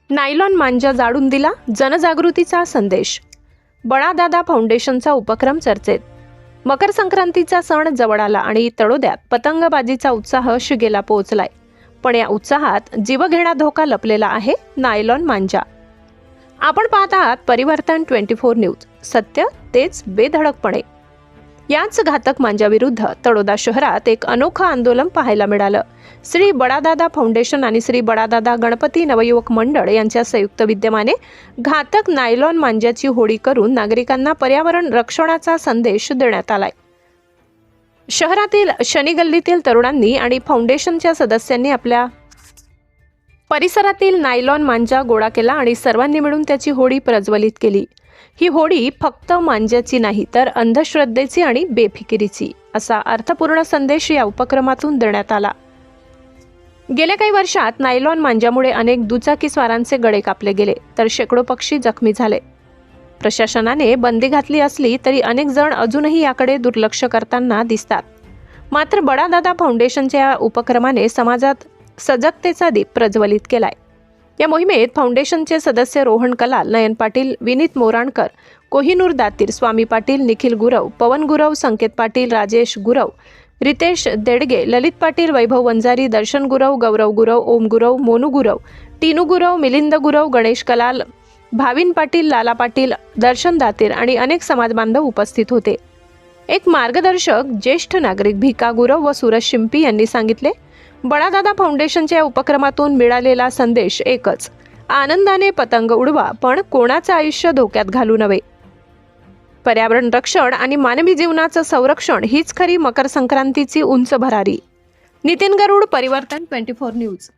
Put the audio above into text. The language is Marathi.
नायलॉन मांजा जाळून दिला, जनजागृतीचा संदेश. बळादादा फाउंडेशनचा उपक्रम चर्चेत. मकर संक्रांतीचा सण जवळ आला आणि तळोद्यात पतंगबाजीचा उत्साह शिगेला पोहोचलाय. पण या उत्साहात जीवघेणा धोका लपलेला आहे. नायलॉन मांजा. आपण पाहत आहात परिवर्तन 24 न्यूज. सत्य तेच बेधडकपणे. याच घातक मांजाविरुद्ध तळोदा शहरात एक अनोखं आंदोलन पाहायला मिळालं. श्री बळादादा फाउंडेशन आणि श्री बळादादा गणपती नवयुवक मंडळ यांच्या संयुक्त विद्यमाने घातक नायलॉन मांजाची होळी करून नागरिकांना पर्यावरण रक्षणाचा संदेश देण्यात आलाय. शहरातील शनी गल्लीतील तरुणांनी आणि फाउंडेशनच्या सदस्यांनी आपल्या परिसरातील नायलॉन मांजा गोळा केला आणि सर्वांनी मिळून त्याची होळी प्रज्वलित केली. ही होळी फक्त मांजाची नाही तर अंधश्रद्धेची आणि बेफिकिरीची असा अर्थपूर्ण संदेश या उपक्रमातून देण्यात आला. गेल्या काही वर्षात नायलॉन मांजामुळे अनेक दुचाकी स्वारांचे गळे कापले गेले तर शेकडो पक्षी जखमी झाले. प्रशासनाने बंदी घातली असली तरी अनेक जण अजूनही याकडे दुर्लक्ष करताना दिसतात. मात्र बळादादा फाउंडेशनच्या या उपक्रमाने समाजात सजगतेचा दीप प्रज्वलित केलाय. या मोहिमेत फाउंडेशनचे सदस्य रोहन कलाल, नयन पाटील, विनीत मोराणकर, कोहिनूर दातीर, स्वामी पाटील, निखिल गुरव, पवन गुरव, संकेत पाटील, राजेश गुरव, रितेश देडगे, ललित पाटील, वैभव वंजारी, दर्शन गुरव, गौरव गुरव, ओम गुरव, मोनू गुरव, टीनू गुरव, मिलिंद गुरव, गणेश कलाल, भाविन पाटील, लाला पाटील, दर्शन दातीर आणि अनेक समाजबांधव उपस्थित होते. एक मार्गदर्शक ज्येष्ठ नागरिक भिका गुरव व सूरज शिंपी यांनी सांगितले, बळादादा फाउंडेशनच्या उपक्रमातून मिळालेला संदेश एकच: आनंदाने पतंग उडवा, पण कोणाचं आयुष्य धोक्यात घालू नये. पर्यावरण रक्षण आणि मानवी जीवनाचं संरक्षण हीच खरी मकर संक्रांतीची उंच भरारी. नितीन गरुड, परिवर्तन 24 न्यूज.